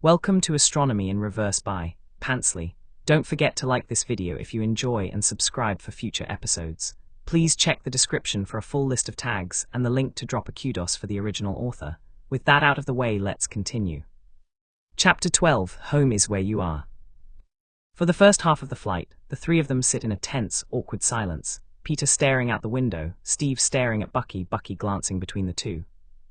Welcome to Astronomy in Reverse by Pansley. Don't forget to like this video if you enjoy and subscribe for future episodes. Please check the description for a full list of tags and the link to drop a kudos for the original author. With that out of the way, let's continue. Chapter 12, Home is Where You Are. For the first half of the flight, the three of them sit in a tense, awkward silence. Peter staring out the window, Steve staring at Bucky glancing between the two.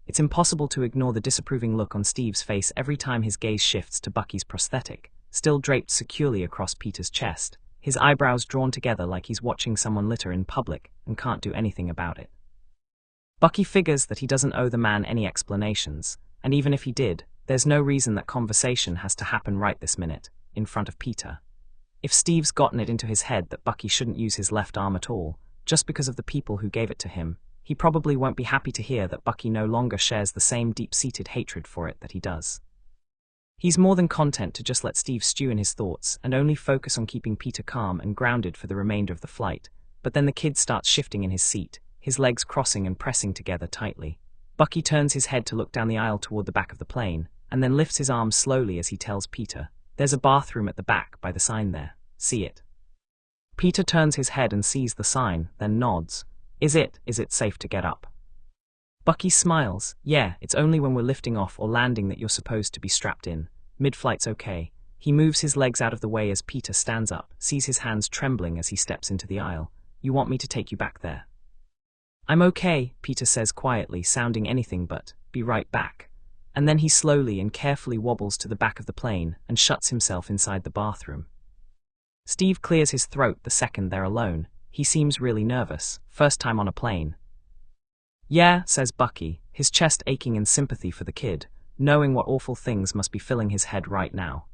It's impossible to ignore the disapproving look on Steve's face every time his gaze shifts to Bucky's prosthetic, still draped securely across Peter's chest, his eyebrows drawn together like he's watching someone litter in public and can't do anything about it. Bucky figures that he doesn't owe the man any explanations, and even if he did, there's no reason that conversation has to happen right this minute, in front of Peter. If Steve's gotten it into his head that Bucky shouldn't use his left arm at all, just because of the people who gave it to him, he probably won't be happy to hear that Bucky no longer shares the same deep-seated hatred for it that he does. He's more than content to just let Steve stew in his thoughts and only focus on keeping Peter calm and grounded for the remainder of the flight, but then the kid starts shifting in his seat, his legs crossing and pressing together tightly. Bucky turns his head to look down the aisle toward the back of the plane, and then lifts his arms slowly as he tells Peter, "There's a bathroom at the back by the sign there. See it?" Peter turns his head and sees the sign, then nods. Is it safe to get up?" Bucky smiles. "Yeah, it's only when we're lifting off or landing that you're supposed to be strapped in. Mid-flight's okay." He moves his legs out of the way as Peter stands up, sees his hands trembling as he steps into the aisle. "You want me to take you back there?" "I'm okay," Peter says quietly, sounding anything but, "Be right back." And then he slowly and carefully wobbles to the back of the plane and shuts himself inside the bathroom. Steve clears his throat the second they're alone. He seems really nervous, first time on a plane. "Yeah," says Bucky, his chest aching in sympathy for the kid, knowing what awful things must be filling his head right now.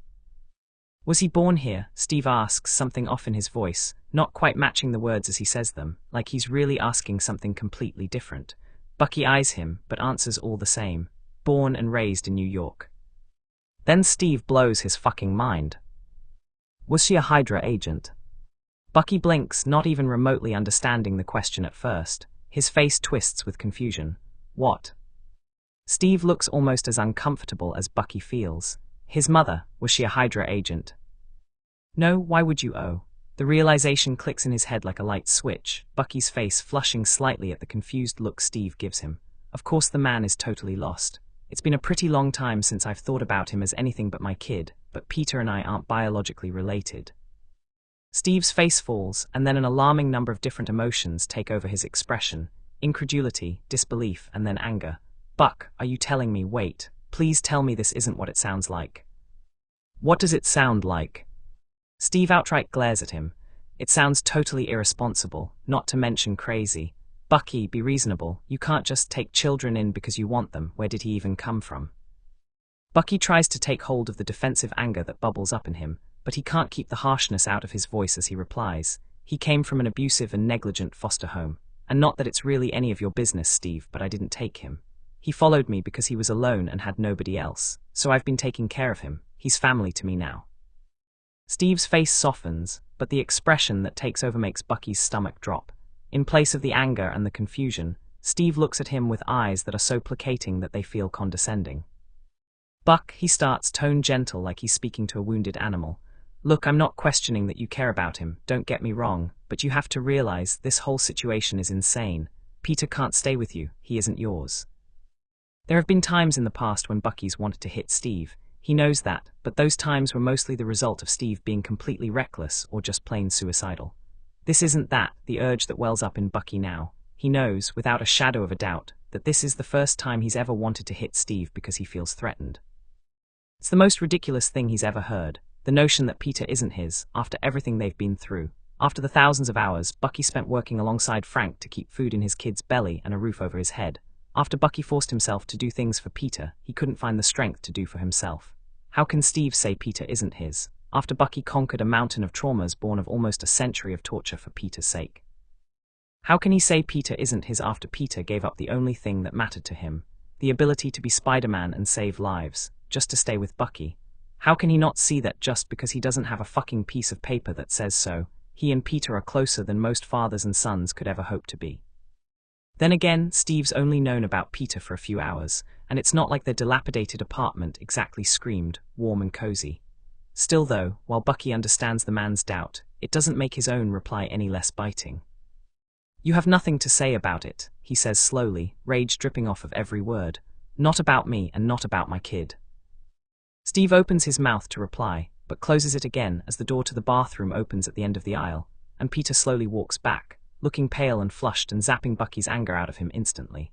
"Was he born here?" Steve asks, something off in his voice, not quite matching the words as he says them, like he's really asking something completely different. Bucky eyes him, but answers all the same. "Born and raised in New York." Then Steve blows his fucking mind. "Was she a Hydra agent?" Bucky blinks, not even remotely understanding the question at first. His face twists with confusion. "What?" Steve looks almost as uncomfortable as Bucky feels. "His mother, was she a Hydra agent?" "No, why would you owe?" The realization clicks in his head like a light switch, Bucky's face flushing slightly at the confused look Steve gives him. Of course the man is totally lost. "It's been a pretty long time since I've thought about him as anything but my kid, but Peter and I aren't biologically related." Steve's face falls, and then an alarming number of different emotions take over his expression. Incredulity, disbelief, and then anger. "Buck, are you telling me, wait, please tell me this isn't what it sounds like?" "What does it sound like?" Steve outright glares at him. "It sounds totally irresponsible, not to mention crazy. Bucky, be reasonable, you can't just take children in because you want them. Where did he even come from?" Bucky tries to take hold of the defensive anger that bubbles up in him, but he can't keep the harshness out of his voice as he replies. "He came from an abusive and negligent foster home. And not that it's really any of your business, Steve, but I didn't take him. He followed me because he was alone and had nobody else, so I've been taking care of him. He's family to me now." Steve's face softens, but the expression that takes over makes Bucky's stomach drop. In place of the anger and the confusion, Steve looks at him with eyes that are so placating that they feel condescending. "Buck," he starts, tone gentle like he's speaking to a wounded animal. "Look, I'm not questioning that you care about him, don't get me wrong, but you have to realize this whole situation is insane. Peter can't stay with you, he isn't yours." There have been times in the past when Bucky's wanted to hit Steve. He knows that, but those times were mostly the result of Steve being completely reckless or just plain suicidal. This isn't that, the urge that wells up in Bucky now. He knows, without a shadow of a doubt, that this is the first time he's ever wanted to hit Steve because he feels threatened. It's the most ridiculous thing he's ever heard. The notion that Peter isn't his, after everything they've been through. After the thousands of hours Bucky spent working alongside Frank to keep food in his kid's belly and a roof over his head. After Bucky forced himself to do things for Peter he couldn't find the strength to do for himself. How can Steve say Peter isn't his, after Bucky conquered a mountain of traumas born of almost a century of torture for Peter's sake? How can he say Peter isn't his after Peter gave up the only thing that mattered to him, the ability to be Spider-Man and save lives, just to stay with Bucky? How can he not see that just because he doesn't have a fucking piece of paper that says so, he and Peter are closer than most fathers and sons could ever hope to be? Then again, Steve's only known about Peter for a few hours, and it's not like their dilapidated apartment exactly screamed warm and cozy. Still though, while Bucky understands the man's doubt, it doesn't make his own reply any less biting. "You have nothing to say about it," he says slowly, rage dripping off of every word. "Not about me and not about my kid." Steve opens his mouth to reply, but closes it again as the door to the bathroom opens at the end of the aisle, and Peter slowly walks back, looking pale and flushed and zapping Bucky's anger out of him instantly.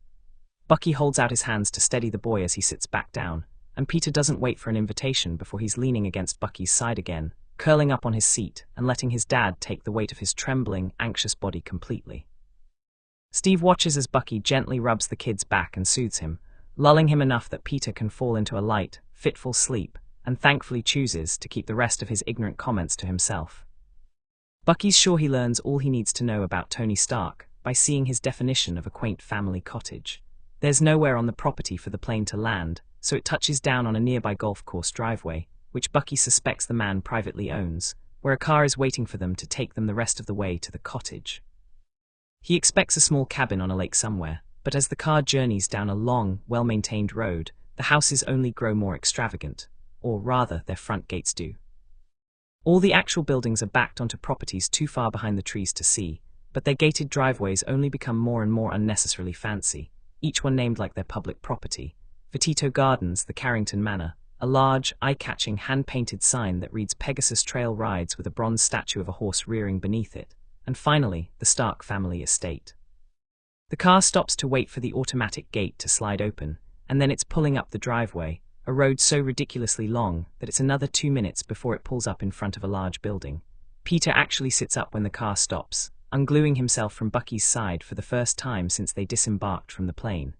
Bucky holds out his hands to steady the boy as he sits back down, and Peter doesn't wait for an invitation before he's leaning against Bucky's side again, curling up on his seat and letting his dad take the weight of his trembling, anxious body completely. Steve watches as Bucky gently rubs the kid's back and soothes him, lulling him enough that Peter can fall into a light, fitful sleep, and thankfully chooses to keep the rest of his ignorant comments to himself. Bucky's sure he learns all he needs to know about Tony Stark by seeing his definition of a quaint family cottage. There's nowhere on the property for the plane to land, so it touches down on a nearby golf course driveway, which Bucky suspects the man privately owns, where a car is waiting for them to take them the rest of the way to the cottage. He expects a small cabin on a lake somewhere, but as the car journeys down a long, well-maintained road, the houses only grow more extravagant, or rather their front gates do. All the actual buildings are backed onto properties too far behind the trees to see, but their gated driveways only become more and more unnecessarily fancy, each one named like their public property. Vitito Gardens, the Carrington Manor, a large, eye-catching, hand-painted sign that reads Pegasus Trail Rides with a bronze statue of a horse rearing beneath it, and finally, the Stark family estate. The car stops to wait for the automatic gate to slide open, and then it's pulling up the driveway, a road so ridiculously long that it's another 2 minutes before it pulls up in front of a large building. Peter actually sits up when the car stops, ungluing himself from Bucky's side for the first time since they disembarked from the plane.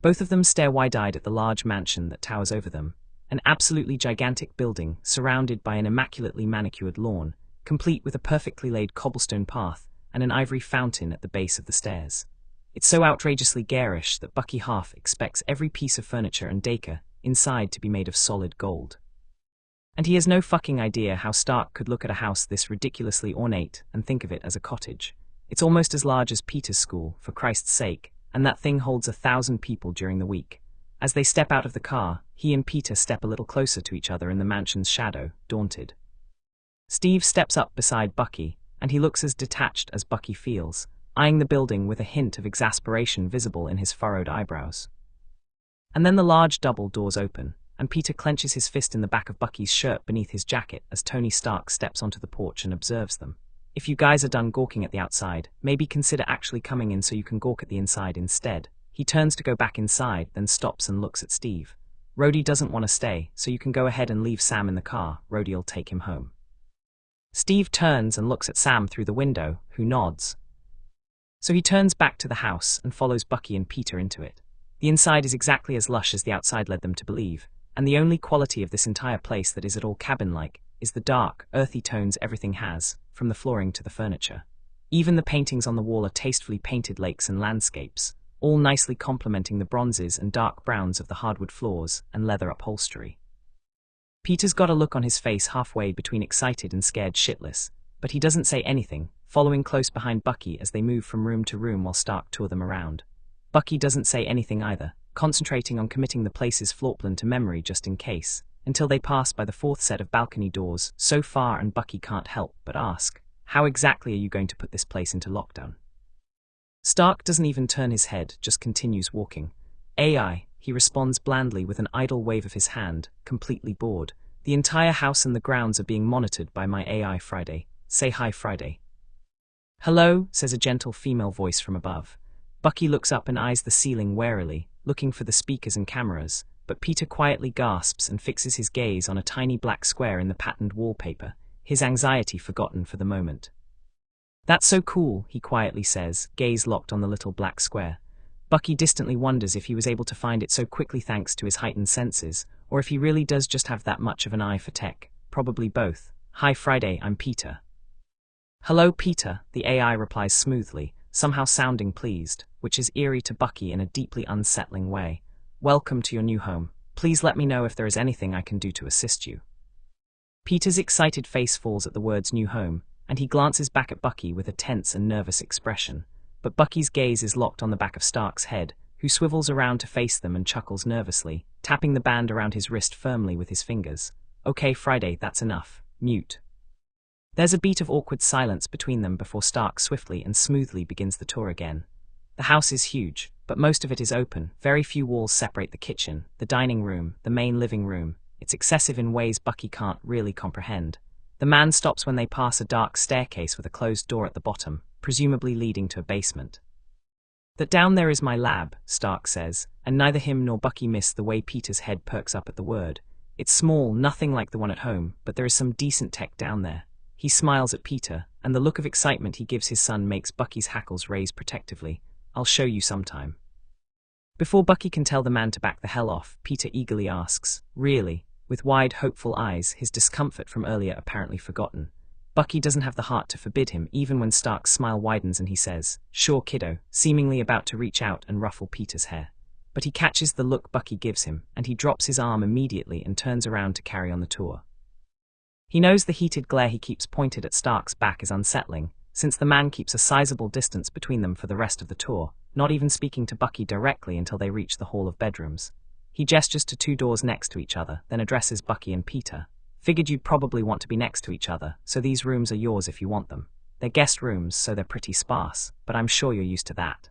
Both of them stare wide-eyed at the large mansion that towers over them, an absolutely gigantic building surrounded by an immaculately manicured lawn, complete with a perfectly laid cobblestone path and an ivory fountain at the base of the stairs. It's so outrageously garish that Bucky half expects every piece of furniture and decor inside to be made of solid gold. And he has no fucking idea how Stark could look at a house this ridiculously ornate and think of it as a cottage. It's almost as large as Peter's school, for Christ's sake, and that thing holds 1,000 people during the week. As they step out of the car, he and Peter step a little closer to each other in the mansion's shadow, daunted. Steve steps up beside Bucky, and he looks as detached as Bucky feels, eyeing the building with a hint of exasperation visible in his furrowed eyebrows. And then the large double doors open, and Peter clenches his fist in the back of Bucky's shirt beneath his jacket as Tony Stark steps onto the porch and observes them. "If you guys are done gawking at the outside, maybe consider actually coming in so you can gawk at the inside instead." He turns to go back inside, then stops and looks at Steve. "Rhodey doesn't want to stay, so you can go ahead and leave Sam in the car. Rhodey'll take him home." Steve turns and looks at Sam through the window, who nods. So he turns back to the house and follows Bucky and Peter into it. The inside is exactly as lush as the outside led them to believe, and the only quality of this entire place that is at all cabin-like is the dark, earthy tones everything has, from the flooring to the furniture. Even the paintings on the wall are tastefully painted lakes and landscapes, all nicely complementing the bronzes and dark browns of the hardwood floors and leather upholstery. Peter's got a look on his face halfway between excited and scared shitless, but he doesn't say anything, following close behind Bucky as they move from room to room while Stark tour them around. Bucky doesn't say anything either, concentrating on committing the place's floor plan to memory just in case, until they pass by the fourth set of balcony doors so far and Bucky can't help but ask, "How exactly are you going to put this place into lockdown?" Stark doesn't even turn his head, just continues walking. "AI," he responds blandly with an idle wave of his hand, completely bored. "The entire house and the grounds are being monitored by my AI Friday. Say hi, Friday." "Hello," says a gentle female voice from above. Bucky looks up and eyes the ceiling warily, looking for the speakers and cameras, but Peter quietly gasps and fixes his gaze on a tiny black square in the patterned wallpaper, his anxiety forgotten for the moment. "That's so cool," he quietly says, gaze locked on the little black square. Bucky distantly wonders if he was able to find it so quickly thanks to his heightened senses, or if he really does just have that much of an eye for tech. Probably both. "Hi Friday, I'm Peter." "Hello Peter," the AI replies smoothly, somehow sounding pleased, which is eerie to Bucky in a deeply unsettling way. "Welcome to your new home. Please let me know if there is anything I can do to assist you." Peter's excited face falls at the words "new home," and he glances back at Bucky with a tense and nervous expression. But Bucky's gaze is locked on the back of Stark's head, who swivels around to face them and chuckles nervously, tapping the band around his wrist firmly with his fingers. "Okay, Friday, that's enough. Mute." There's a beat of awkward silence between them before Stark swiftly and smoothly begins the tour again. The house is huge, but most of it is open. Very few walls separate the kitchen, the dining room, the main living room. It's excessive in ways Bucky can't really comprehend. The man stops when they pass a dark staircase with a closed door at the bottom, presumably leading to a basement. "That down there is my lab," Stark says, and neither him nor Bucky miss the way Peter's head perks up at the word. It's small, nothing like the one at home, but there is some decent tech down there. He smiles at Peter, and the look of excitement he gives his son makes Bucky's hackles raise protectively. "I'll show you sometime." Before Bucky can tell the man to back the hell off, Peter eagerly asks, "Really?" with wide, hopeful eyes, his discomfort from earlier apparently forgotten. Bucky doesn't have the heart to forbid him, even when Stark's smile widens and he says, "Sure, kiddo," seemingly about to reach out and ruffle Peter's hair. But he catches the look Bucky gives him, and he drops his arm immediately and turns around to carry on the tour. He knows the heated glare he keeps pointed at Stark's back is unsettling, since the man keeps a sizable distance between them for the rest of the tour, not even speaking to Bucky directly until they reach the hall of bedrooms. He gestures to two doors next to each other, then addresses Bucky and Peter. "Figured you'd probably want to be next to each other, so these rooms are yours if you want them. They're guest rooms, so they're pretty sparse, but I'm sure you're used to that."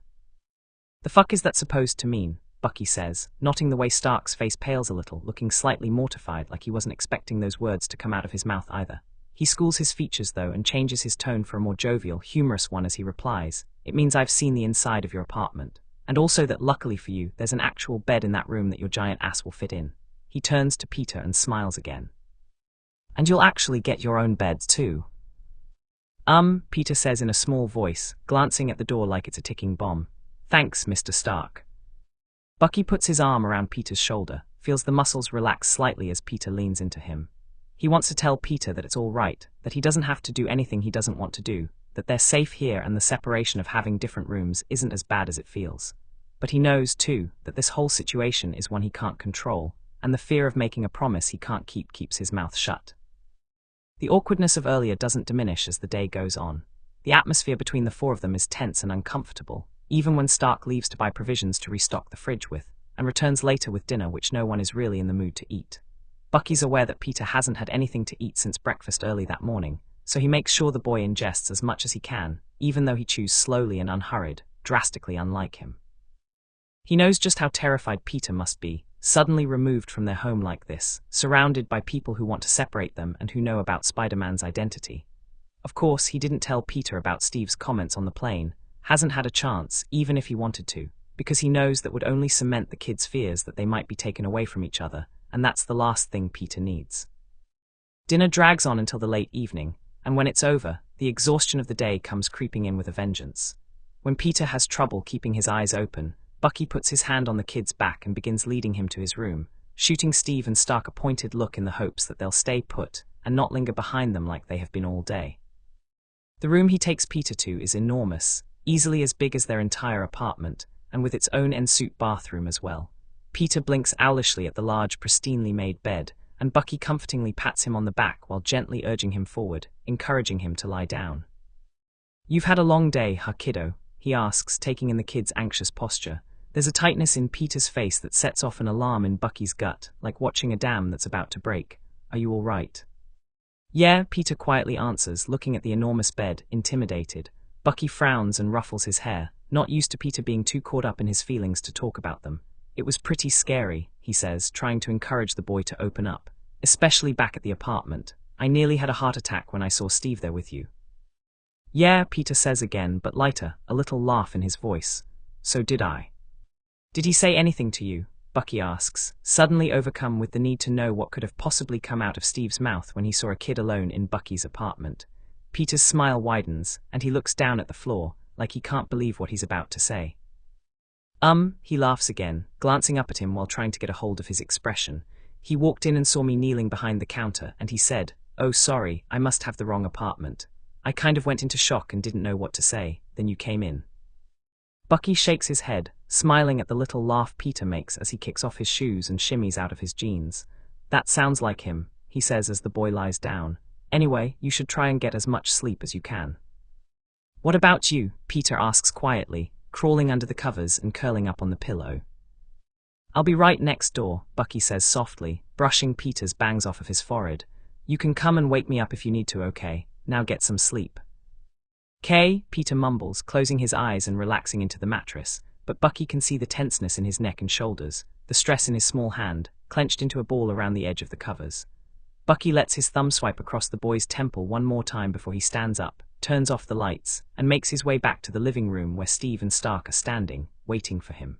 "The fuck is that supposed to mean?" Bucky says, noting the way Stark's face pales a little, looking slightly mortified, like he wasn't expecting those words to come out of his mouth either. He schools his features, though, and changes his tone for a more jovial, humorous one as he replies, "It means I've seen the inside of your apartment. And also that, luckily for you, there's an actual bed in that room that your giant ass will fit in." He turns to Peter and smiles again. "And you'll actually get your own beds, too?" Peter says in a small voice, glancing at the door like it's a ticking bomb. "Thanks, Mr. Stark." Bucky puts his arm around Peter's shoulder, feels the muscles relax slightly as Peter leans into him. He wants to tell Peter that it's all right, that he doesn't have to do anything he doesn't want to do, that they're safe here and the separation of having different rooms isn't as bad as it feels. But he knows, too, that this whole situation is one he can't control, and the fear of making a promise he can't keep keeps his mouth shut. The awkwardness of earlier doesn't diminish as the day goes on. The atmosphere between the four of them is tense and uncomfortable, even when Stark leaves to buy provisions to restock the fridge with, and returns later with dinner which no one is really in the mood to eat. Bucky's aware that Peter hasn't had anything to eat since breakfast early that morning, so he makes sure the boy ingests as much as he can, even though he chews slowly and unhurried, drastically unlike him. He knows just how terrified Peter must be, suddenly removed from their home like this, surrounded by people who want to separate them and who know about Spider-Man's identity. Of course, he didn't tell Peter about Steve's comments on the plane, hasn't had a chance, even if he wanted to, because he knows that would only cement the kids' fears that they might be taken away from each other, and that's the last thing Peter needs. Dinner drags on until the late evening, and when it's over, the exhaustion of the day comes creeping in with a vengeance. When Peter has trouble keeping his eyes open, Bucky puts his hand on the kid's back and begins leading him to his room, shooting Steve and Stark a pointed look in the hopes that they'll stay put and not linger behind them like they have been all day. The room he takes Peter to is enormous, easily as big as their entire apartment, and with its own ensuite bathroom as well. Peter blinks owlishly at the large, pristinely made bed, and Bucky comfortingly pats him on the back while gently urging him forward, encouraging him to lie down. "You've had a long day, huh, kiddo?" he asks, taking in the kid's anxious posture. There's a tightness in Peter's face that sets off an alarm in Bucky's gut, like watching a dam that's about to break. "Are you all right?" "Yeah," Peter quietly answers, looking at the enormous bed, intimidated. Bucky frowns and ruffles his hair, not used to Peter being too caught up in his feelings to talk about them. "It was pretty scary," he says, trying to encourage the boy to open up, "especially back at the apartment. I nearly had a heart attack when I saw Steve there with you." "Yeah," Peter says again, but lighter, a little laugh in his voice. "So did I." "Did he say anything to you?" Bucky asks, suddenly overcome with the need to know what could have possibly come out of Steve's mouth when he saw a kid alone in Bucky's apartment. Peter's smile widens, and he looks down at the floor, like he can't believe what he's about to say. He laughs again, glancing up at him while trying to get a hold of his expression. "He walked in and saw me kneeling behind the counter, and he said, 'Oh, sorry, I must have the wrong apartment.' I kind of went into shock and didn't know what to say, then you came in." Bucky shakes his head, smiling at the little laugh Peter makes as he kicks off his shoes and shimmies out of his jeans. "That sounds like him," he says as the boy lies down. "Anyway, you should try and get as much sleep as you can." "What about you?" Peter asks quietly, crawling under the covers and curling up on the pillow. "I'll be right next door," Bucky says softly, brushing Peter's bangs off of his forehead. "You can come and wake me up if you need to, okay? Now get some sleep." "Kay," Peter mumbles, closing his eyes and relaxing into the mattress, but Bucky can see the tenseness in his neck and shoulders, the stress in his small hand, clenched into a ball around the edge of the covers. Bucky lets his thumb swipe across the boy's temple one more time before he stands up, turns off the lights, and makes his way back to the living room where Steve and Stark are standing, waiting for him.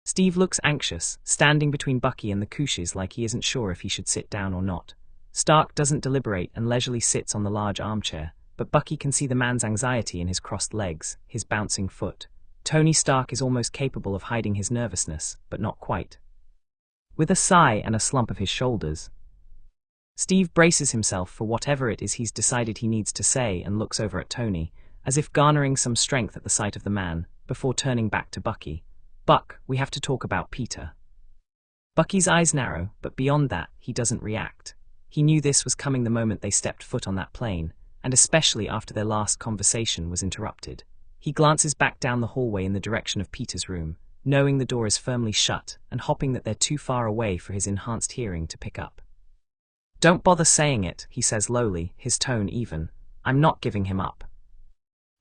Steve looks anxious, standing between Bucky and the couches like he isn't sure if he should sit down or not. Stark doesn't deliberate and leisurely sits on the large armchair, but Bucky can see the man's anxiety in his crossed legs, his bouncing foot. Tony Stark is almost capable of hiding his nervousness, but not quite. With a sigh and a slump of his shoulders, Steve braces himself for whatever it is he's decided he needs to say and looks over at Tony, as if garnering some strength at the sight of the man, before turning back to Bucky. "Buck, we have to talk about Peter." Bucky's eyes narrow, but beyond that, he doesn't react. He knew this was coming the moment they stepped foot on that plane, and especially after their last conversation was interrupted. He glances back down the hallway in the direction of Peter's room, knowing the door is firmly shut and hoping that they're too far away for his enhanced hearing to pick up. "Don't bother saying it," he says lowly, his tone even. "I'm not giving him up."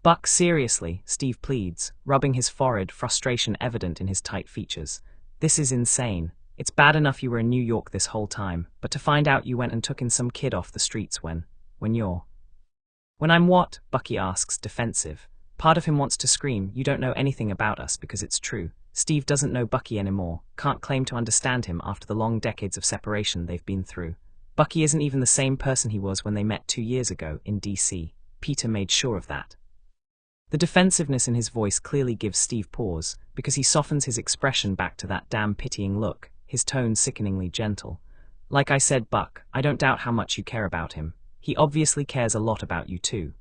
"Buck, seriously," Steve pleads, rubbing his forehead, frustration evident in his tight features. "This is insane. It's bad enough you were in New York this whole time, but to find out you went and took in some kid off the streets when you're—" "When I'm what?" Bucky asks, defensive. Part of him wants to scream, "You don't know anything about us," because it's true. Steve doesn't know Bucky anymore, can't claim to understand him after the long decades of separation they've been through. Bucky isn't even the same person he was when they met 2 years ago in DC. Peter made sure of that. The defensiveness in his voice clearly gives Steve pause, because he softens his expression back to that damn pitying look, his tone sickeningly gentle. "Like I said, Buck, I don't doubt how much you care about him. He obviously cares a lot about you too.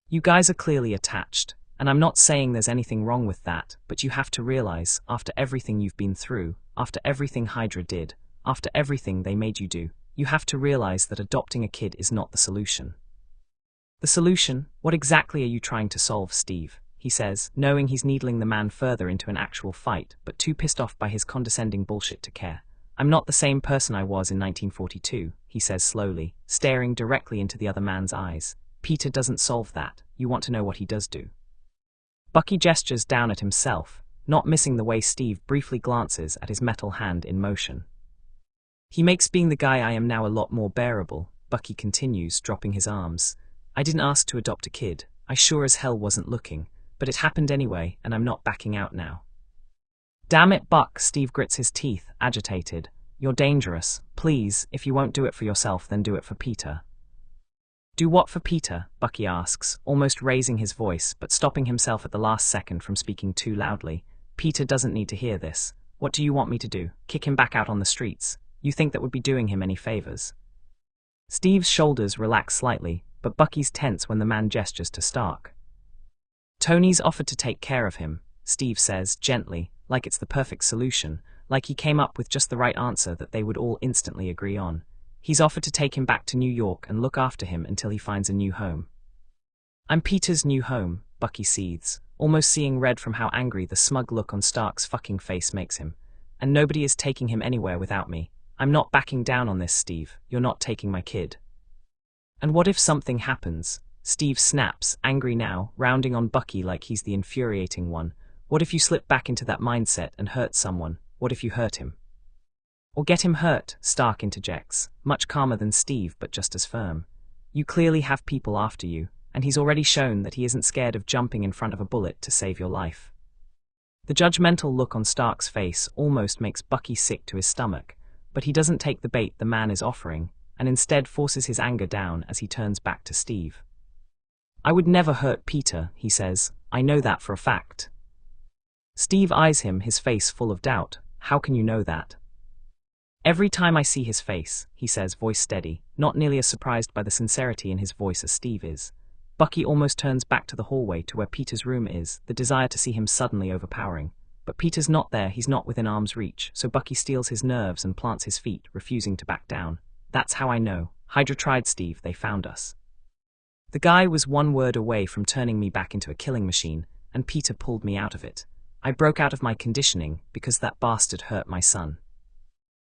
You guys are clearly attached, and I'm not saying there's anything wrong with that, but you have to realize, after everything you've been through, after everything Hydra did, after everything they made you do, you have to realize that adopting a kid is not the solution." "The solution? What exactly are you trying to solve, Steve?" he says, knowing he's needling the man further into an actual fight, but too pissed off by his condescending bullshit to care. "I'm not the same person I was in 1942, he says slowly, staring directly into the other man's eyes. "Peter doesn't solve that. You want to know what he does do?" Bucky gestures down at himself, not missing the way Steve briefly glances at his metal hand in motion. "He makes being the guy I am now a lot more bearable," Bucky continues, dropping his arms. "I didn't ask to adopt a kid. I sure as hell wasn't looking. But it happened anyway, and I'm not backing out now." "Damn it, Buck," Steve grits his teeth, agitated. "You're dangerous. Please, if you won't do it for yourself, then do it for Peter." "Do what for Peter?" Bucky asks, almost raising his voice, but stopping himself at the last second from speaking too loudly. "Peter doesn't need to hear this. What do you want me to do? Kick him back out on the streets? You think that would be doing him any favors?" Steve's shoulders relax slightly, but Bucky's tense when the man gestures to Stark. "Tony's offered to take care of him," Steve says, gently, like it's the perfect solution, like he came up with just the right answer that they would all instantly agree on. "He's offered to take him back to New York and look after him until he finds a new home." "I'm Peter's new home," Bucky seethes, almost seeing red from how angry the smug look on Stark's fucking face makes him. "And nobody is taking him anywhere without me. I'm not backing down on this, Steve. You're not taking my kid." "And what if something happens?" Steve snaps, angry now, rounding on Bucky like he's the infuriating one. "What if you slip back into that mindset and hurt someone? What if you hurt him?" "Or get him hurt," Stark interjects, much calmer than Steve but just as firm. "You clearly have people after you, and he's already shown that he isn't scared of jumping in front of a bullet to save your life." The judgmental look on Stark's face almost makes Bucky sick to his stomach, but he doesn't take the bait the man is offering, and instead forces his anger down as he turns back to Steve. "I would never hurt Peter," he says. "I know that for a fact." Steve eyes him, his face full of doubt. "How can you know that?" "Every time I see his face," he says, voice steady, not nearly as surprised by the sincerity in his voice as Steve is. Bucky almost turns back to the hallway to where Peter's room is, the desire to see him suddenly overpowering. But Peter's not there, he's not within arm's reach, so Bucky steels his nerves and plants his feet, refusing to back down. "That's how I know. Hydra tried, Steve. They found us. The guy was one word away from turning me back into a killing machine, and Peter pulled me out of it. I broke out of my conditioning because that bastard hurt my son.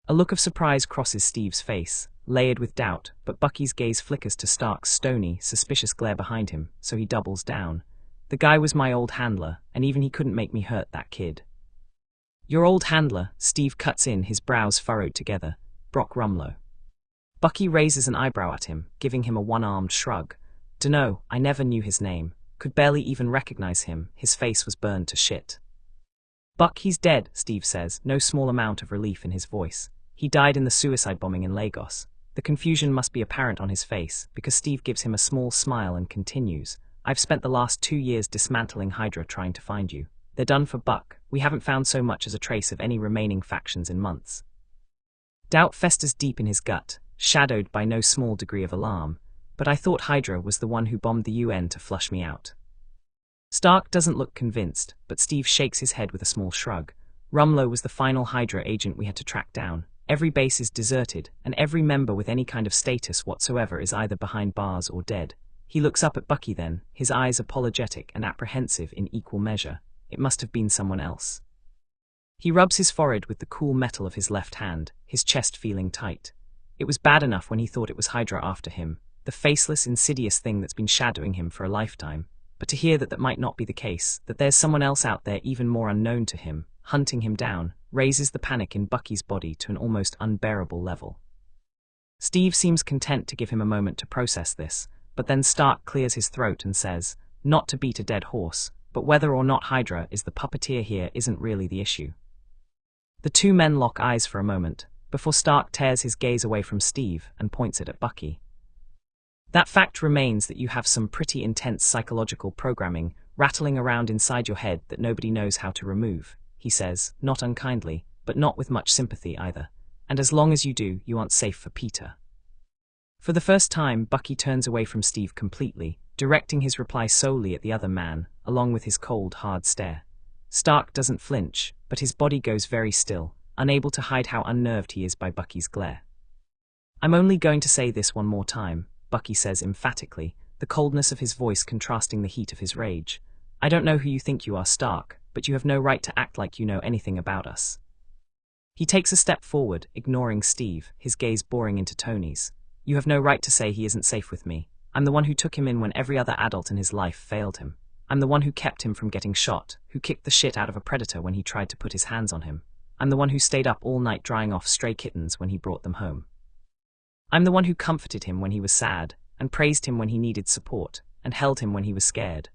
A look of surprise crosses Steve's face, layered with doubt, but Bucky's gaze flickers to Stark's stony, suspicious glare behind him, so he doubles down. The guy was my old handler, and even he couldn't make me hurt that kid. Your old handler, Steve cuts in, his brows furrowed together. Brock Rumlow. Bucky raises an eyebrow at him, giving him a one-armed shrug. Dunno, I never knew his name. Could barely even recognize him, his face was burned to shit. Buck, he's dead, Steve says, no small amount of relief in his voice. He died in the suicide bombing in Lagos. The confusion must be apparent on his face, because Steve gives him a small smile and continues. I've spent the last 2 years dismantling Hydra trying to find you. They're done for Buck. We haven't found so much as a trace of any remaining factions in months. Doubt festers deep in his gut, shadowed by no small degree of alarm. But I thought Hydra was the one who bombed the UN to flush me out. Stark doesn't look convinced, but Steve shakes his head with a small shrug. Rumlow was the final Hydra agent we had to track down. Every base is deserted, and every member with any kind of status whatsoever is either behind bars or dead. He looks up at Bucky then, his eyes apologetic and apprehensive in equal measure. It must have been someone else. He rubs his forehead with the cool metal of his left hand, his chest feeling tight. It was bad enough when he thought it was Hydra after him, the faceless, insidious thing that's been shadowing him for a lifetime. But to hear that that might not be the case, that there's someone else out there even more unknown to him, hunting him down, raises the panic in Bucky's body to an almost unbearable level. Steve seems content to give him a moment to process this, but then Stark clears his throat and says, not to beat a dead horse, but whether or not Hydra is the puppeteer here isn't really the issue. The two men lock eyes for a moment, before Stark tears his gaze away from Steve and points it at Bucky. That fact remains that you have some pretty intense psychological programming rattling around inside your head that nobody knows how to remove, he says, not unkindly, but not with much sympathy either. And as long as you do, you aren't safe for Peter. For the first time, Bucky turns away from Steve completely, directing his reply solely at the other man, along with his cold, hard stare. Stark doesn't flinch, but his body goes very still, unable to hide how unnerved he is by Bucky's glare. I'm only going to say this one more time, Bucky says emphatically, the coldness of his voice contrasting the heat of his rage. I don't know who you think you are, Stark, but you have no right to act like you know anything about us. He takes a step forward, ignoring Steve, his gaze boring into Tony's. You have no right to say he isn't safe with me. I'm the one who took him in when every other adult in his life failed him. I'm the one who kept him from getting shot, who kicked the shit out of a predator when he tried to put his hands on him. I'm the one who stayed up all night drying off stray kittens when he brought them home. I'm the one who comforted him when he was sad, and praised him when he needed support, and held him when he was scared.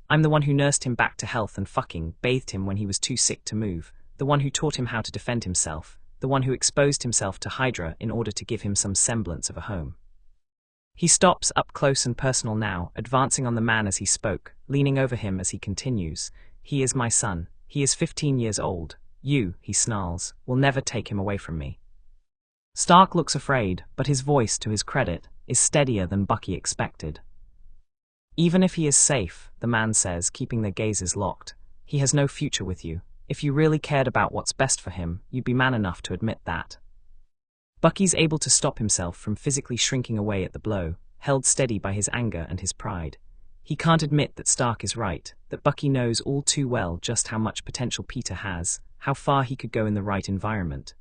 I'm the one who nursed him back to health and fucking bathed him when he was too sick to move, the one who taught him how to defend himself, the one who exposed himself to Hydra in order to give him some semblance of a home. He stops, up close and personal now, advancing on the man as he spoke, leaning over him as he continues. He is my son. He is 15 years old. You, he snarls, will never take him away from me. Stark looks afraid, but his voice, to his credit, is steadier than Bucky expected. Even if he is safe, the man says, keeping their gazes locked, he has no future with you. If you really cared about what's best for him, you'd be man enough to admit that. Bucky's able to stop himself from physically shrinking away at the blow, held steady by his anger and his pride. He can't admit that Stark is right, that Bucky knows all too well just how much potential Peter has, how far he could go in the right environment.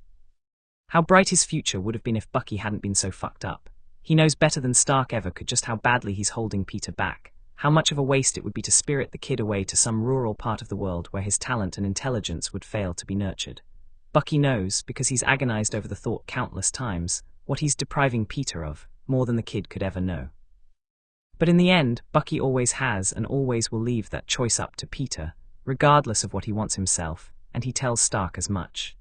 How bright his future would have been if Bucky hadn't been so fucked up. He knows better than Stark ever could just how badly he's holding Peter back, how much of a waste it would be to spirit the kid away to some rural part of the world where his talent and intelligence would fail to be nurtured. Bucky knows, because he's agonized over the thought countless times, what he's depriving Peter of, more than the kid could ever know. But in the end, Bucky always has and always will leave that choice up to Peter, regardless of what he wants himself, and he tells Stark as much.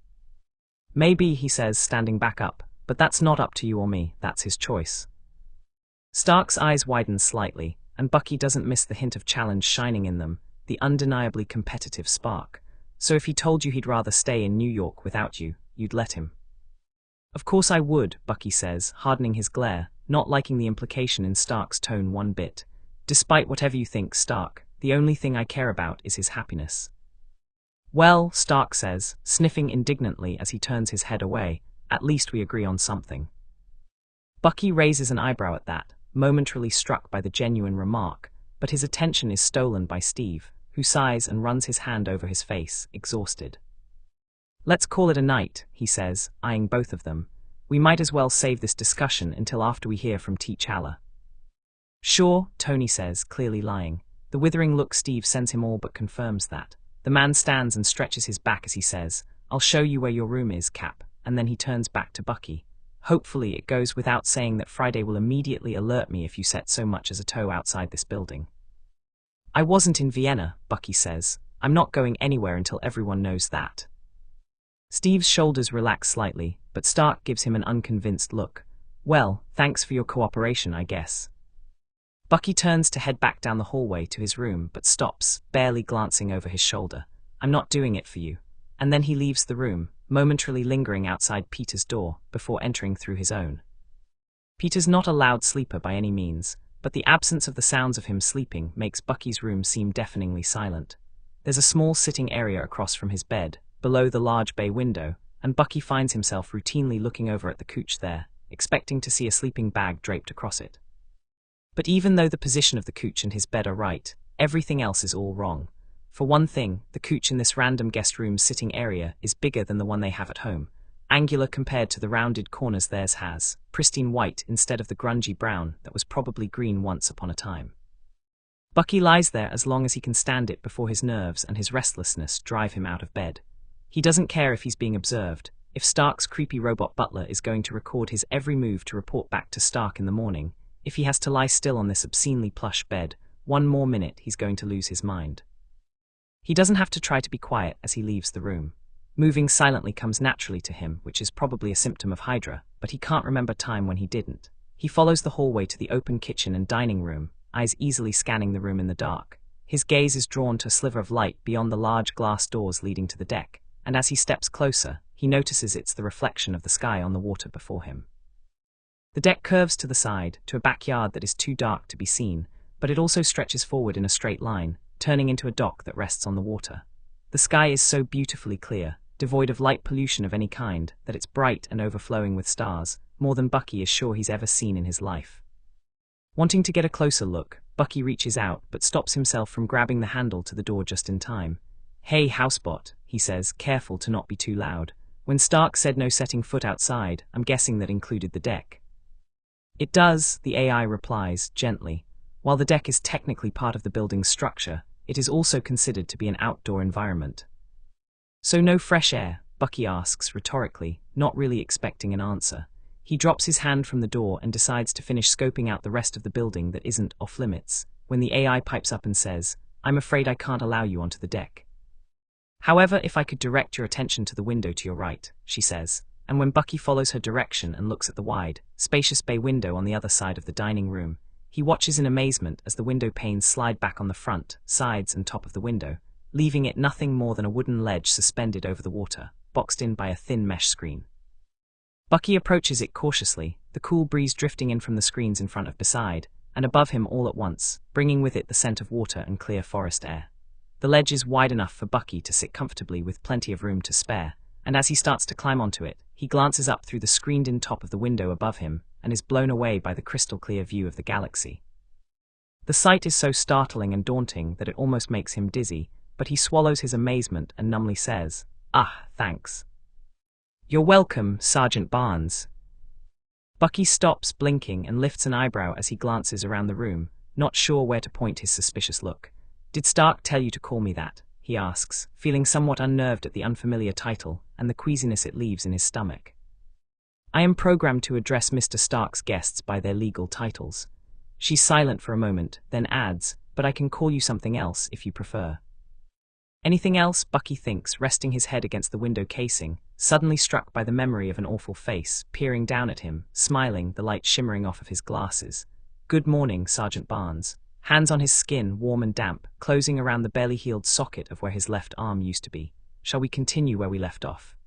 Maybe, he says, standing back up, but that's not up to you or me, that's his choice. Stark's eyes widen slightly, and Bucky doesn't miss the hint of challenge shining in them, the undeniably competitive spark. So if he told you he'd rather stay in New York without you, you'd let him? Of course I would, Bucky says, hardening his glare, not liking the implication in Stark's tone one bit. Despite whatever you think, Stark, the only thing I care about is his happiness. Well, Stark says, sniffing indignantly as he turns his head away, at least we agree on something. Bucky raises an eyebrow at that, momentarily struck by the genuine remark, but his attention is stolen by Steve, who sighs and runs his hand over his face, exhausted. "Let's call it a night," he says, eyeing both of them. "We might as well save this discussion until after we hear from T'Challa." "Sure," Tony says, clearly lying. The withering look Steve sends him all but confirms that. The man stands and stretches his back as he says, "I'll show you where your room is, Cap," and then he turns back to Bucky. "Hopefully it goes without saying that Friday will immediately alert me if you set so much as a toe outside this building." "I wasn't in Vienna," Bucky says. "I'm not going anywhere until everyone knows that." Steve's shoulders relax slightly, but Stark gives him an unconvinced look. "Well, thanks for your cooperation, I guess." Bucky turns to head back down the hallway to his room, but stops, barely glancing over his shoulder. "I'm not doing it for you." And then he leaves the room, momentarily lingering outside Peter's door before entering through his own. Peter's not a loud sleeper by any means, but the absence of the sounds of him sleeping makes Bucky's room seem deafeningly silent. There's a small sitting area across from his bed, below the large bay window, and Bucky finds himself routinely looking over at the couch there, expecting to see a sleeping bag draped across it. But even though the position of the couch and his bed are right, everything else is all wrong. For one thing, the couch in this random guest room's sitting area is bigger than the one they have at home, angular compared to the rounded corners theirs has, pristine white instead of the grungy brown that was probably green once upon a time. Bucky lies there as long as he can stand it before his nerves and his restlessness drive him out of bed. He doesn't care if he's being observed, if Stark's creepy robot butler is going to record his every move to report back to Stark in the morning. If he has to lie still on this obscenely plush bed, one more minute he's going to lose his mind. He doesn't have to try to be quiet as he leaves the room. Moving silently comes naturally to him, which is probably a symptom of Hydra, but he can't remember time when he didn't. He follows the hallway to the open kitchen and dining room, eyes easily scanning the room in the dark. His gaze is drawn to a sliver of light beyond the large glass doors leading to the deck, and as he steps closer, he notices it's the reflection of the sky on the water before him. The deck curves to the side, to a backyard that is too dark to be seen, but it also stretches forward in a straight line, turning into a dock that rests on the water. The sky is so beautifully clear, devoid of light pollution of any kind, that it's bright and overflowing with stars, more than Bucky is sure he's ever seen in his life. Wanting to get a closer look, Bucky reaches out, but stops himself from grabbing the handle to the door just in time. "Hey, housebot," he says, careful to not be too loud. When Stark said no setting foot outside, I'm guessing that included the deck. "It does," the AI replies, gently. "While the deck is technically part of the building's structure, it is also considered to be an outdoor environment." "So no fresh air?" Bucky asks rhetorically, not really expecting an answer. He drops his hand from the door and decides to finish scoping out the rest of the building that isn't off limits, when the AI pipes up and says, "I'm afraid I can't allow you onto the deck. However, if I could direct your attention to the window to your right," she says, and when Bucky follows her direction and looks at the wide, spacious bay window on the other side of the dining room, he watches in amazement as the window panes slide back on the front, sides, and top of the window, leaving it nothing more than a wooden ledge suspended over the water, boxed in by a thin mesh screen. Bucky approaches it cautiously, the cool breeze drifting in from the screens in front of beside, and above him all at once, bringing with it the scent of water and clear forest air. The ledge is wide enough for Bucky to sit comfortably with plenty of room to spare, and as he starts to climb onto it, he glances up through the screened-in top of the window above him and is blown away by the crystal-clear view of the galaxy. The sight is so startling and daunting that it almost makes him dizzy, but he swallows his amazement and numbly says, "Ah, thanks." "You're welcome, Sergeant Barnes." Bucky stops, blinking, and lifts an eyebrow as he glances around the room, not sure where to point his suspicious look. "Did Stark tell you to call me that?" he asks, feeling somewhat unnerved at the unfamiliar title and the queasiness it leaves in his stomach. "I am programmed to address Mr. Stark's guests by their legal titles." She's silent for a moment, then adds, "But I can call you something else if you prefer." "Anything else?" Bucky thinks, resting his head against the window casing, suddenly struck by the memory of an awful face, peering down at him, smiling, the light shimmering off of his glasses. "Good morning, Sergeant Barnes." Hands on his skin, warm and damp, closing around the barely healed socket of where his left arm used to be. "Shall we continue where we left off?"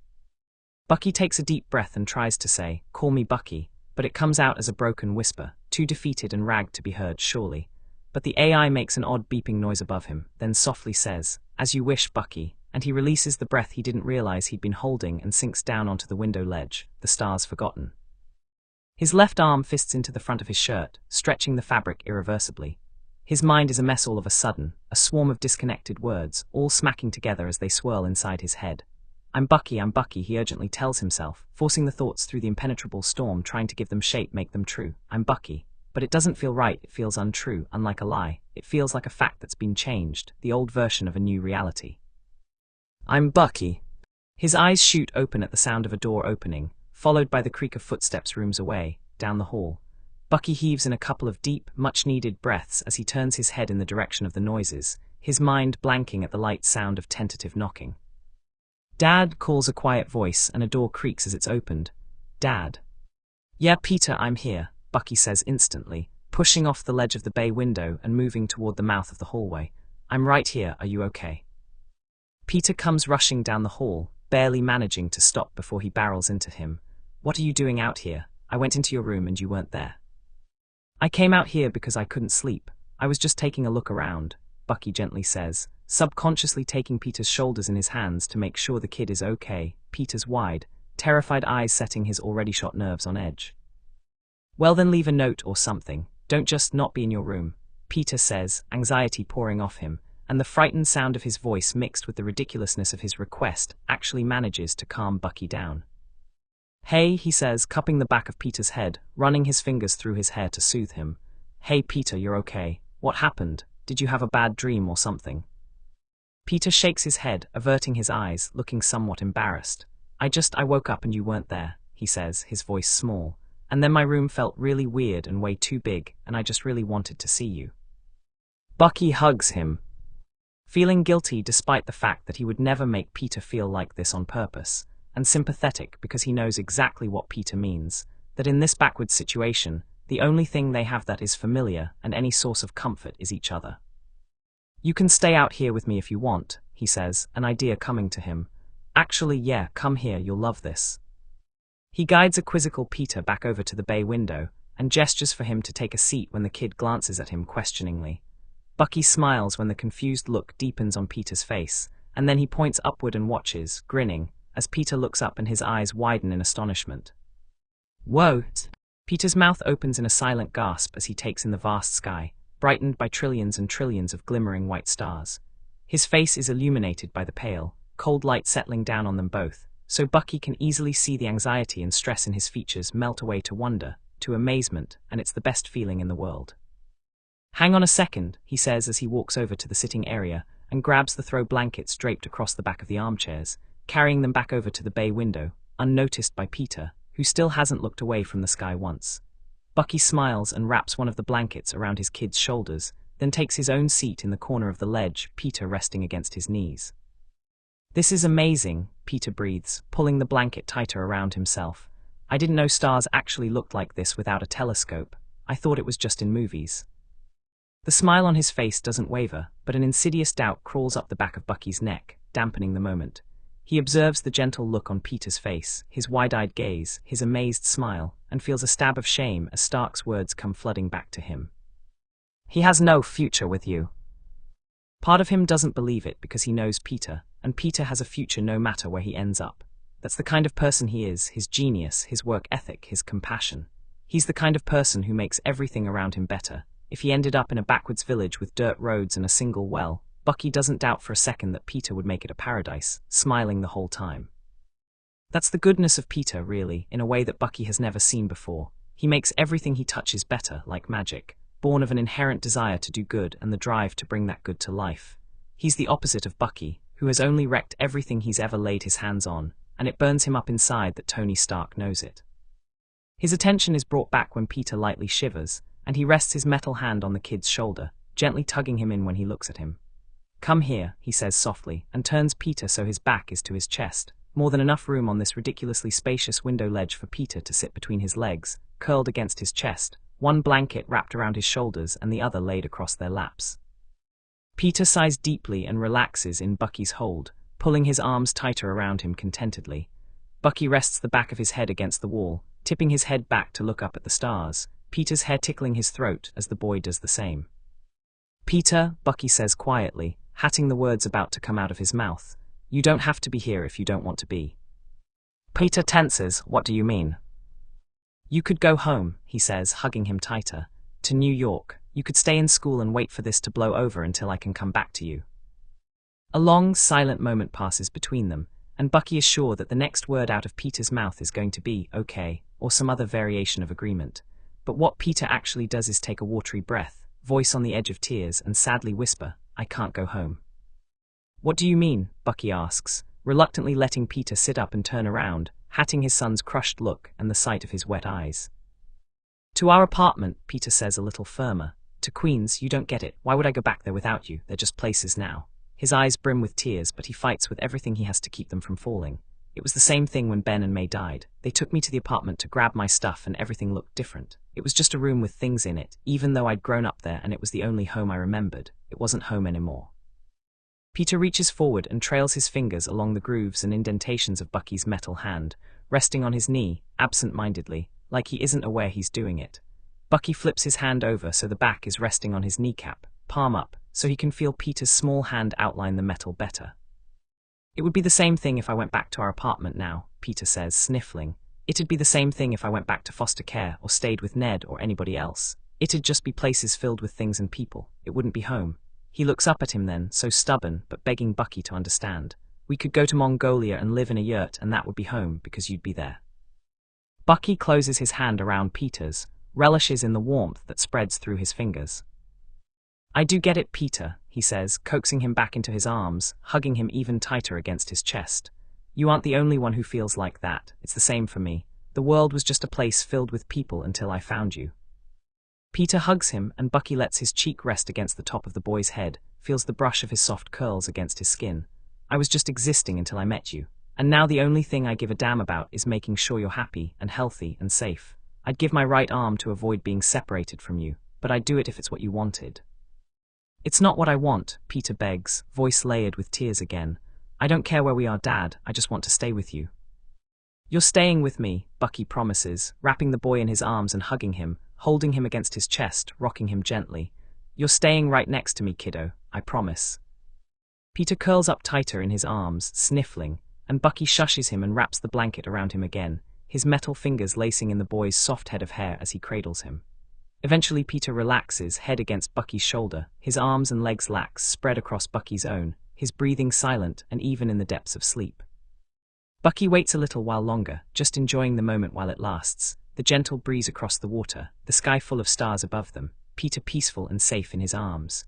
Bucky takes a deep breath and tries to say, "Call me Bucky," but it comes out as a broken whisper, too defeated and ragged to be heard, surely. But the AI makes an odd beeping noise above him, then softly says, "As you wish, Bucky," and he releases the breath he didn't realize he'd been holding and sinks down onto the window ledge, the stars forgotten. His left arm fists into the front of his shirt, stretching the fabric irreversibly. His mind is a mess all of a sudden, a swarm of disconnected words, all smacking together as they swirl inside his head. I'm Bucky, he urgently tells himself, forcing the thoughts through the impenetrable storm, trying to give them shape, make them true. I'm Bucky. But it doesn't feel right, it feels untrue, unlike a lie. It feels like a fact that's been changed, the old version of a new reality. I'm Bucky. His eyes shoot open at the sound of a door opening, followed by the creak of footsteps rooms away, down the hall. Bucky heaves in a couple of deep, much-needed breaths as he turns his head in the direction of the noises, his mind blanking at the light sound of tentative knocking. Dad, calls a quiet voice, and a door creaks as it's opened. Dad. Yeah, Peter, I'm here, Bucky says instantly, pushing off the ledge of the bay window and moving toward the mouth of the hallway. I'm right here, are you okay? Peter comes rushing down the hall, barely managing to stop before he barrels into him. What are you doing out here? I went into your room and you weren't there. I came out here because I couldn't sleep. I was just taking a look around, Bucky gently says, subconsciously taking Peter's shoulders in his hands to make sure the kid is okay, Peter's wide, terrified eyes setting his already shot nerves on edge. Well then leave a note or something, don't just not be in your room, Peter says, anxiety pouring off him, and the frightened sound of his voice mixed with the ridiculousness of his request actually manages to calm Bucky down. Hey, he says, cupping the back of Peter's head, running his fingers through his hair to soothe him. Hey Peter, you're okay. What happened? Did you have a bad dream or something? Peter shakes his head, averting his eyes, looking somewhat embarrassed. I woke up and you weren't there, he says, his voice small. And then my room felt really weird and way too big, and I just really wanted to see you. Bucky hugs him, feeling guilty despite the fact that he would never make Peter feel like this on purpose, and sympathetic because he knows exactly what Peter means, that in this backward situation, the only thing they have that is familiar and any source of comfort is each other. You can stay out here with me if you want, he says, an idea coming to him. Actually, yeah, come here, you'll love this. He guides a quizzical Peter back over to the bay window, and gestures for him to take a seat when the kid glances at him questioningly. Bucky smiles when the confused look deepens on Peter's face, and then he points upward and watches, grinning, as Peter looks up and his eyes widen in astonishment. Whoa! Peter's mouth opens in a silent gasp as he takes in the vast sky, brightened by trillions and trillions of glimmering white stars. His face is illuminated by the pale, cold light settling down on them both, so Bucky can easily see the anxiety and stress in his features melt away to wonder, to amazement, and it's the best feeling in the world. Hang on a second, he says as he walks over to the sitting area and grabs the throw blankets draped across the back of the armchairs, carrying them back over to the bay window, unnoticed by Peter, who still hasn't looked away from the sky once. Bucky smiles and wraps one of the blankets around his kid's shoulders, then takes his own seat in the corner of the ledge, Peter resting against his knees. This is amazing, Peter breathes, pulling the blanket tighter around himself. I didn't know stars actually looked like this without a telescope. I thought it was just in movies. The smile on his face doesn't waver, but an insidious doubt crawls up the back of Bucky's neck, dampening the moment. He observes the gentle look on Peter's face, his wide-eyed gaze, his amazed smile, and feels a stab of shame as Stark's words come flooding back to him. He has no future with you. Part of him doesn't believe it because he knows Peter, and Peter has a future no matter where he ends up. That's the kind of person he is, his genius, his work ethic, his compassion. He's the kind of person who makes everything around him better. If he ended up in a backwoods village with dirt roads and a single well, Bucky doesn't doubt for a second that Peter would make it a paradise, smiling the whole time. That's the goodness of Peter, really, in a way that Bucky has never seen before. He makes everything he touches better, like magic, born of an inherent desire to do good and the drive to bring that good to life. He's the opposite of Bucky, who has only wrecked everything he's ever laid his hands on, and it burns him up inside that Tony Stark knows it. His attention is brought back when Peter lightly shivers, and he rests his metal hand on the kid's shoulder, gently tugging him in when he looks at him. Come here, he says softly, and turns Peter so his back is to his chest, more than enough room on this ridiculously spacious window ledge for Peter to sit between his legs, curled against his chest, one blanket wrapped around his shoulders and the other laid across their laps. Peter sighs deeply and relaxes in Bucky's hold, pulling his arms tighter around him contentedly. Bucky rests the back of his head against the wall, tipping his head back to look up at the stars, Peter's hair tickling his throat as the boy does the same. Peter, Bucky says quietly, hatting the words about to come out of his mouth, you don't have to be here if you don't want to be. Peter tenses, what do you mean? You could go home, he says, hugging him tighter. To New York. You could stay in school and wait for this to blow over until I can come back to you." A long, silent moment passes between them, and Bucky is sure that the next word out of Peter's mouth is going to be, "Okay," or some other variation of agreement. But what Peter actually does is take a watery breath, voice on the edge of tears, and sadly whisper, "I can't go home." "What do you mean?" Bucky asks, reluctantly letting Peter sit up and turn around, hatting his son's crushed look and the sight of his wet eyes. "To our apartment," Peter says a little firmer. "To Queens, you don't get it. Why would I go back there without you? They're just places now." His eyes brim with tears, but he fights with everything he has to keep them from falling. "It was the same thing when Ben and May died. They took me to the apartment to grab my stuff and everything looked different. It was just a room with things in it, even though I'd grown up there and it was the only home I remembered. It wasn't home anymore." Peter reaches forward and trails his fingers along the grooves and indentations of Bucky's metal hand, resting on his knee, absent-mindedly, like he isn't aware he's doing it. Bucky flips his hand over so the back is resting on his kneecap, palm up, so he can feel Peter's small hand outline the metal better. "It would be the same thing if I went back to our apartment now," Peter says, sniffling. "It'd be the same thing if I went back to foster care or stayed with Ned or anybody else. It'd just be places filled with things and people. It wouldn't be home." He looks up at him then, so stubborn, but begging Bucky to understand. "We could go to Mongolia and live in a yurt and that would be home because you'd be there." Bucky closes his hand around Peter's, relishes in the warmth that spreads through his fingers. "I do get it, Peter," he says, coaxing him back into his arms, hugging him even tighter against his chest. "You aren't the only one who feels like that. It's the same for me. The world was just a place filled with people until I found you." Peter hugs him, and Bucky lets his cheek rest against the top of the boy's head, feels the brush of his soft curls against his skin. "I was just existing until I met you, and now the only thing I give a damn about is making sure you're happy and healthy and safe. I'd give my right arm to avoid being separated from you, but I'd do it if it's what you wanted." "It's not what I want," Peter begs, voice layered with tears again. "I don't care where we are, Dad, I just want to stay with you." "You're staying with me," Bucky promises, wrapping the boy in his arms and hugging him, holding him against his chest, rocking him gently. "You're staying right next to me, kiddo, I promise." Peter curls up tighter in his arms, sniffling, and Bucky shushes him and wraps the blanket around him again, his metal fingers lacing in the boy's soft head of hair as he cradles him. Eventually Peter relaxes, head against Bucky's shoulder, his arms and legs lax, spread across Bucky's own, his breathing silent and even in the depths of sleep. Bucky waits a little while longer, just enjoying the moment while it lasts, the gentle breeze across the water, the sky full of stars above them, Peter peaceful and safe in his arms.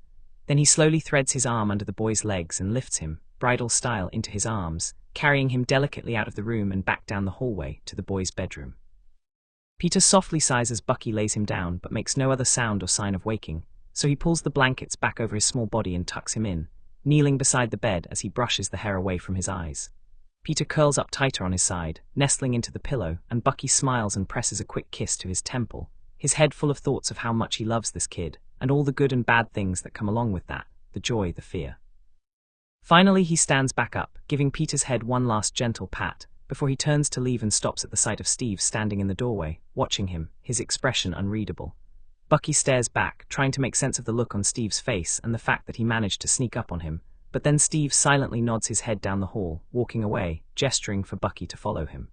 Then he slowly threads his arm under the boy's legs and lifts him, bridal style, into his arms, carrying him delicately out of the room and back down the hallway to the boy's bedroom. Peter softly sighs as Bucky lays him down but makes no other sound or sign of waking, so he pulls the blankets back over his small body and tucks him in, kneeling beside the bed as he brushes the hair away from his eyes. Peter curls up tighter on his side, nestling into the pillow, and Bucky smiles and presses a quick kiss to his temple, his head full of thoughts of how much he loves this kid, and all the good and bad things that come along with that, the joy, the fear. Finally he stands back up, giving Peter's head one last gentle pat, before he turns to leave and stops at the sight of Steve standing in the doorway, watching him, his expression unreadable. Bucky stares back, trying to make sense of the look on Steve's face and the fact that he managed to sneak up on him, but then Steve silently nods his head down the hall, walking away, gesturing for Bucky to follow him.